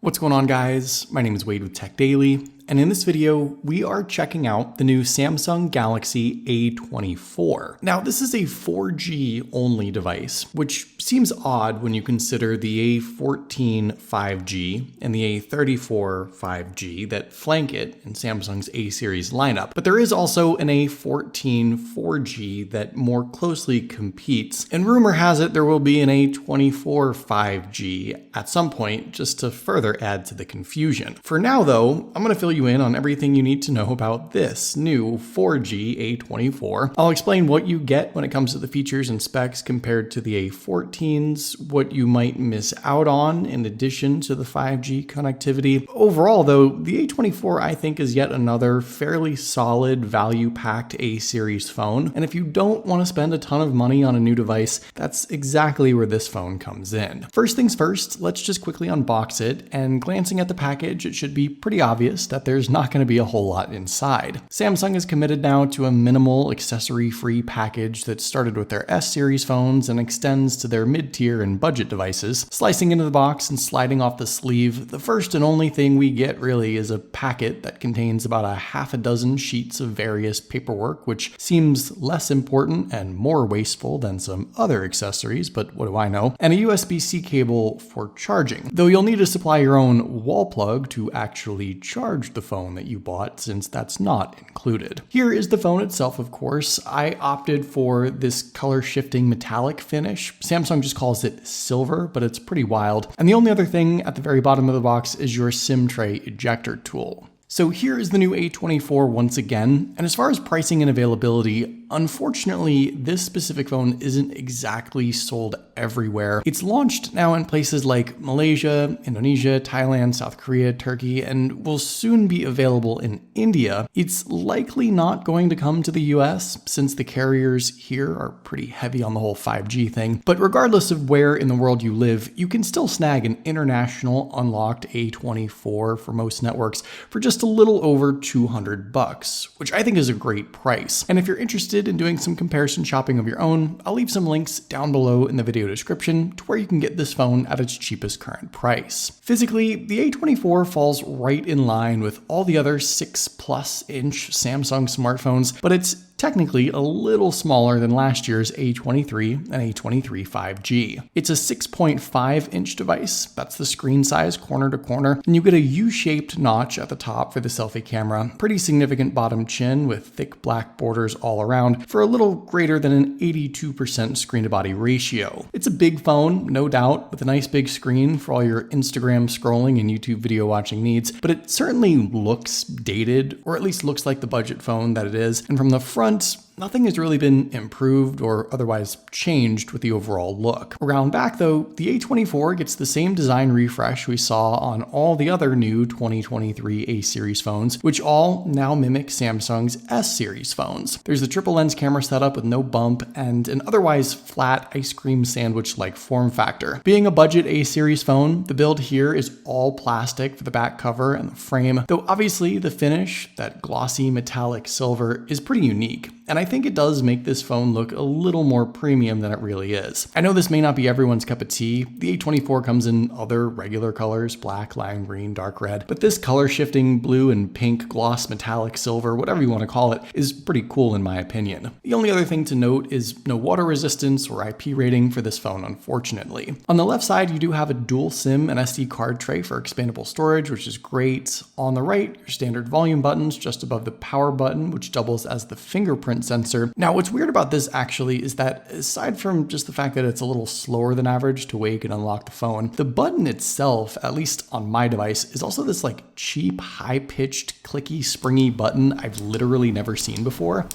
What's going on, guys? My name is Wade with Tech Daily, and in this video, we are checking out the new Samsung Galaxy A24. Now, this is a 4G only device, which seems odd when you consider the A14 5G and the A34 5G that flank it in Samsung's A series lineup. But there is also an A14 4G that more closely competes, and rumor has it there will be an A24 5G at some point, just to further add to the confusion. For now, though, I'm going to fill you in on everything you need to know about this new 4G A24. I'll explain what you get when it comes to the features and specs compared to the A14s, what you might miss out on in addition to the 5G connectivity. Overall, though, the A24 I think is yet another fairly solid value-packed A-series phone, and if you don't want to spend a ton of money on a new device, that's exactly where this phone comes in. First things first, let's just quickly unbox it, and glancing at the package, it should be pretty obvious that there's not going to be a whole lot inside. Samsung is committed now to a minimal accessory-free package that started with their S-series phones and extends to their mid-tier and budget devices. Slicing into the box and sliding off the sleeve, the first and only thing we get really is a packet that contains about a half a dozen sheets of various paperwork, which seems less important and more wasteful than some other accessories, but what do I know, and a USB-C cable for charging, though you'll need to supply your own wall plug to actually charge the phone that you bought, since that's not included. Here is the phone itself, of course. I opted for this color shifting metallic finish. Samsung just calls it silver, but it's pretty wild. And the only other thing at the very bottom of the box is your SIM tray ejector tool. So here is the new A24 once again, and as far as pricing and availability, unfortunately, this specific phone isn't exactly sold everywhere. It's launched now in places like Malaysia, Indonesia, Thailand, South Korea, Turkey, and will soon be available in India. It's likely not going to come to the US, since the carriers here are pretty heavy on the whole 5G thing. But regardless of where in the world you live, you can still snag an international unlocked A24 for most networks for just a little over $200, which I think is a great price. And if you're interested in doing some comparison shopping of your own, I'll leave some links down below in the video description to where you can get this phone at its cheapest current price. Physically, the A24 falls right in line with all the other 6+ inch Samsung smartphones, but it's technically a little smaller than last year's A23 and A23 5G. It's a 6.5 inch device, that's the screen size corner to corner, and you get a U-shaped notch at the top for the selfie camera, pretty significant bottom chin with thick black borders all around for a little greater than an 82% screen to body ratio. It's a big phone, no doubt, with a nice big screen for all your Instagram scrolling and YouTube video watching needs, but it certainly looks dated, or at least looks like the budget phone that it is, and from the front, nothing has really been improved or otherwise changed with the overall look. Around back though, the A24 gets the same design refresh we saw on all the other new 2023 A-series phones, which all now mimic Samsung's S-series phones. There's the triple lens camera setup with no bump and an otherwise flat ice cream sandwich-like form factor. Being a budget A-series phone, the build here is all plastic for the back cover and the frame, though obviously the finish, that glossy metallic silver, is pretty unique. And I think it does make this phone look a little more premium than it really is. I know this may not be everyone's cup of tea. The A24 comes in other regular colors, black, lime green, dark red, but this color shifting blue and pink gloss metallic silver, whatever you want to call it, is pretty cool in my opinion. The only other thing to note is no water resistance or IP rating for this phone, unfortunately. On the left side, you do have a dual SIM and SD card tray for expandable storage, which is great. On the right, your standard volume buttons just above the power button, which doubles as the fingerprint sensor. Now, what's weird about this actually is that aside from just the fact that it's a little slower than average to wake and unlock the phone, the button itself, at least on my device, is also this like cheap, high-pitched, clicky, springy button I've literally never seen before.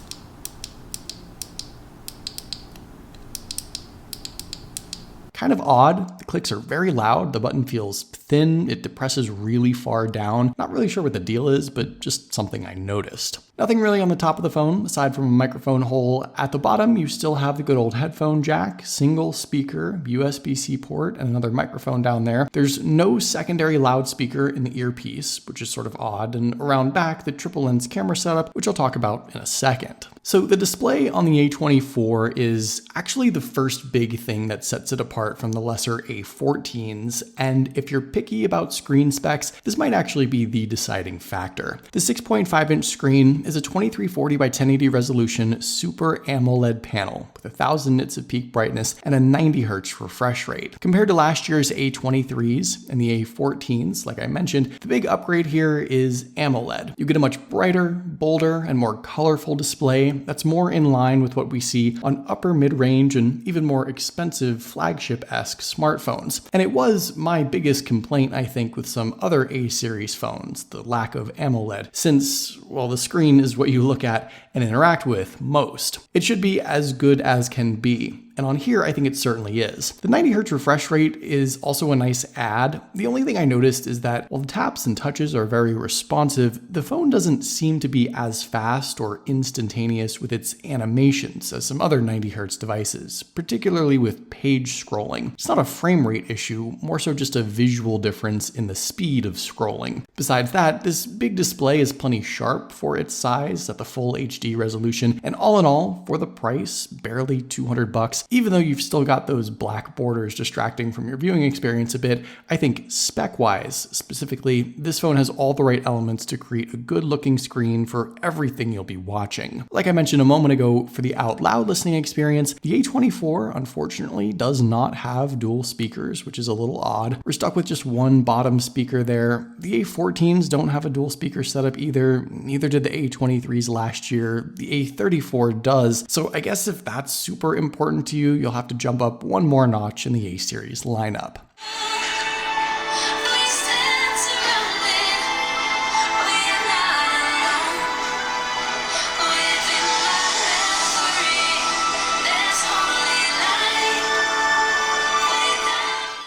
Kind of odd. The clicks are very loud. The button feels thin. It depresses really far down. Not really sure what the deal is, but just something I noticed. Nothing really on the top of the phone, aside from a microphone hole. At the bottom, you still have the good old headphone jack, single speaker, USB-C port, and another microphone down there. There's no secondary loudspeaker in the earpiece, which is sort of odd, and around back, the triple lens camera setup, which I'll talk about in a second. So the display on the A24 is actually the first big thing that sets it apart apart from the lesser A14s, and if you're picky about screen specs, this might actually be the deciding factor. The 6.5-inch screen is a 2340 by 1080 resolution Super AMOLED panel with 1000 nits of peak brightness and a 90 Hz refresh rate. Compared to last year's A23s and the A14s, like I mentioned, the big upgrade here is AMOLED. You get a much brighter, bolder, and more colorful display that's more in line with what we see on upper mid-range and even more expensive flagship-esque smartphones. And it was my biggest complaint, I think, with some other A-series phones, the lack of AMOLED, since, well, the screen is what you look at and interact with most. It should be as good as can be. And on here, I think it certainly is. The 90 Hz refresh rate is also a nice add. The only thing I noticed is that while the taps and touches are very responsive, the phone doesn't seem to be as fast or instantaneous with its animations as some other 90 Hz devices, particularly with page scrolling. It's not a frame rate issue, more so just a visual difference in the speed of scrolling. Besides that, this big display is plenty sharp for its size at the full HD resolution, and all in all, for the price, barely $200, even though you've still got those black borders distracting from your viewing experience a bit, I think spec-wise, specifically, this phone has all the right elements to create a good-looking screen for everything you'll be watching. Like I mentioned a moment ago, for the out loud listening experience, the A24 unfortunately does not have dual speakers, which is a little odd. We're stuck with just one bottom speaker there. The A14s don't have a dual speaker setup either, neither did the A23s last year. The A34 does, so I guess if that's super important to you, you'll have to jump up one more notch in the A-series lineup.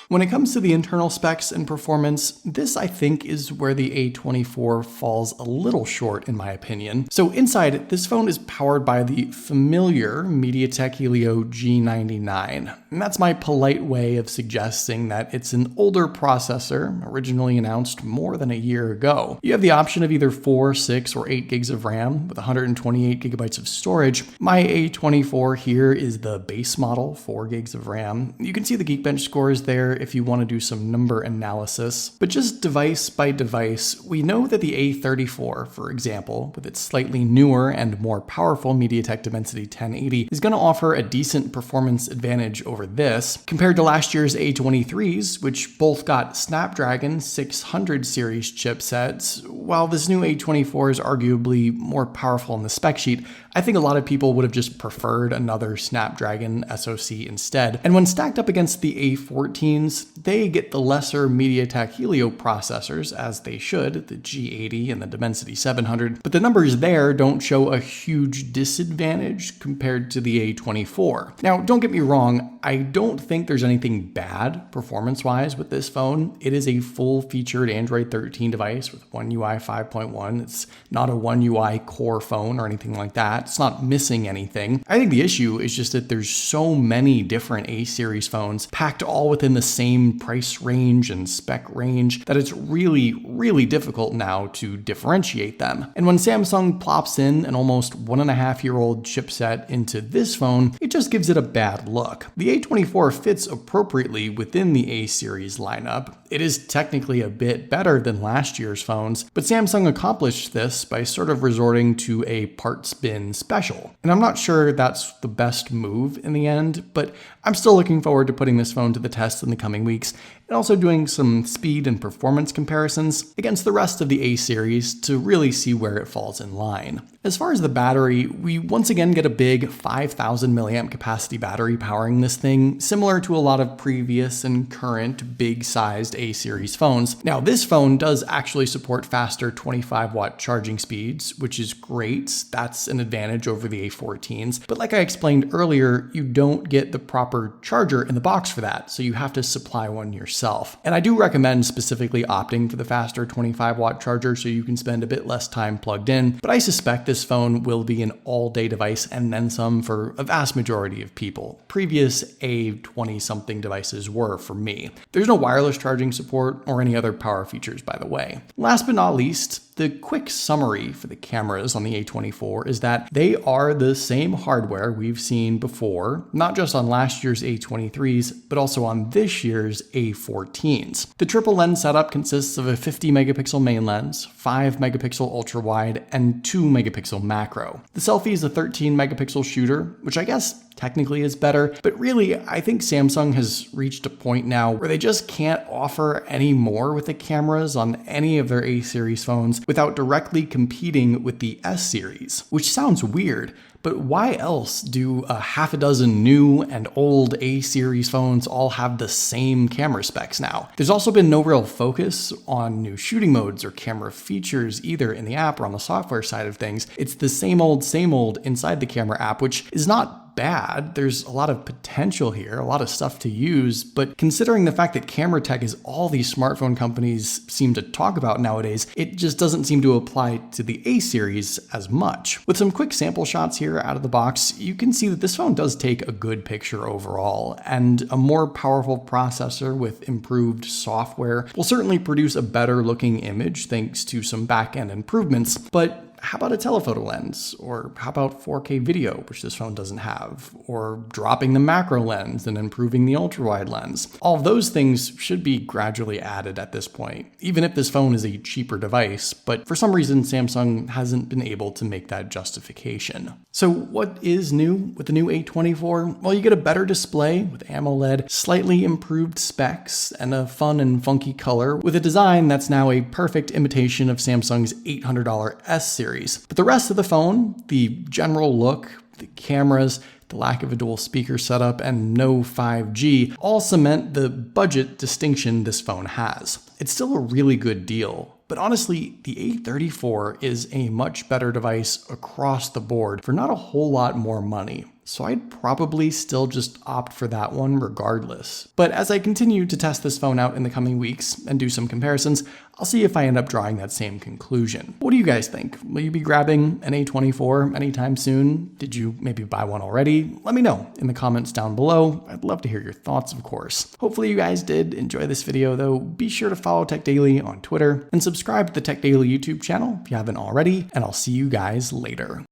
When it comes to the internal specs and performance, this I think is where the A24 falls a little short in my opinion. So inside, this phone is powered by the familiar MediaTek Helio G99. And that's my polite way of suggesting that it's an older processor, originally announced more than a year ago. You have the option of either 4, 6, or 8 gigs of RAM with 128 gigabytes of storage. My A24 here is the base model, 4 gigs of RAM. You can see the Geekbench scores there if you want to do some number analysis. But just device by device, we know that the A34, for example, with its slightly newer and more powerful MediaTek Dimensity 1080, is going to offer a decent performance advantage over this. Compared to last year's A23s, which both got Snapdragon 600 series chipsets, while this new A24 is arguably more powerful in the spec sheet, I think a lot of people would have just preferred another Snapdragon SoC instead. And when stacked up against the A14s, they get the lesser MediaTek Helio processors, as they should, the G80 and the Dimensity 700, but the numbers there don't show a huge disadvantage compared to the A24. Now, don't get me wrong, I don't think there's anything bad performance-wise with this phone. It is a full-featured Android 13 device with One UI 5.1. It's not a One UI core phone or anything like that. It's not missing anything. I think the issue is just that there's so many different A-series phones packed all within the same price range and spec range that it's really difficult now to differentiate them. And when Samsung plops in an almost 1.5-year-old chipset into this phone, it just gives it a bad look. The A24 fits appropriately within the A-series lineup. It is technically a bit better than last year's phones, but Samsung accomplished this by sort of resorting to a parts bin special. And I'm not sure that's the best move in the end, but I'm still looking forward to putting this phone to the test in the coming weeks, and also doing some speed and performance comparisons against the rest of the A-series to really see where it falls in line. As far as the battery, we once again get a big 5,000 milliamp capacity battery powering this thing, similar to a lot of previous and current big-sized A-series phones. Now, this phone does actually support faster 25-watt charging speeds, which is great. That's an advantage over the A14s. But like I explained earlier, you don't get the proper charger in the box for that, so you have to supply one yourself. yourself. And I do recommend specifically opting for the faster 25-watt charger so you can spend a bit less time plugged in, but I suspect this phone will be an all-day device and then some for a vast majority of people. Previous A20-something devices were for me. There's no wireless charging support or any other power features, by the way. Last but not least, the quick summary for the cameras on the A24 is that they are the same hardware we've seen before, not just on last year's A23s, but also on this year's A14s. The triple lens setup consists of a 50 megapixel main lens, 5 megapixel ultra wide, and 2 megapixel macro. The selfie is a 13 megapixel shooter, which I guess technically is better, but really I think Samsung has reached a point now where they just can't offer any more with the cameras on any of their A series phones without directly competing with the S series, which sounds weird. But why else do a half a dozen new and old A series phones all have the same camera specs now? There's also been no real focus on new shooting modes or camera features either in the app or on the software side of things. It's the same old inside the camera app, which is not bad. There's a lot of potential here, a lot of stuff to use, but considering the fact that camera tech is all these smartphone companies seem to talk about nowadays, it just doesn't seem to apply to the A series as much. With some quick sample shots here out of the box, you can see that this phone does take a good picture overall, and a more powerful processor with improved software will certainly produce a better looking image thanks to some back-end improvements, but how about a telephoto lens? Or how about 4K video, which this phone doesn't have? Or dropping the macro lens and improving the ultra-wide lens? All of those things should be gradually added at this point, even if this phone is a cheaper device, but for some reason Samsung hasn't been able to make that justification. So what is new with the new A24? Well, you get a better display with AMOLED, slightly improved specs, and a fun and funky color with a design that's now a perfect imitation of Samsung's $800 S series. But the rest of the phone, the general look, the cameras, the lack of a dual speaker setup, and no 5G all cement the budget distinction this phone has. It's still a really good deal, but honestly, the A34 is a much better device across the board for not a whole lot more money. So I'd probably still just opt for that one regardless. But as I continue to test this phone out in the coming weeks and do some comparisons, I'll see if I end up drawing that same conclusion. What do you guys think? Will you be grabbing an A24 anytime soon? Did you maybe buy one already? Let me know in the comments down below. I'd love to hear your thoughts, of course. Hopefully you guys did enjoy this video though. Be sure to follow Tech Daily on Twitter and subscribe to the Tech Daily YouTube channel if you haven't already, and I'll see you guys later.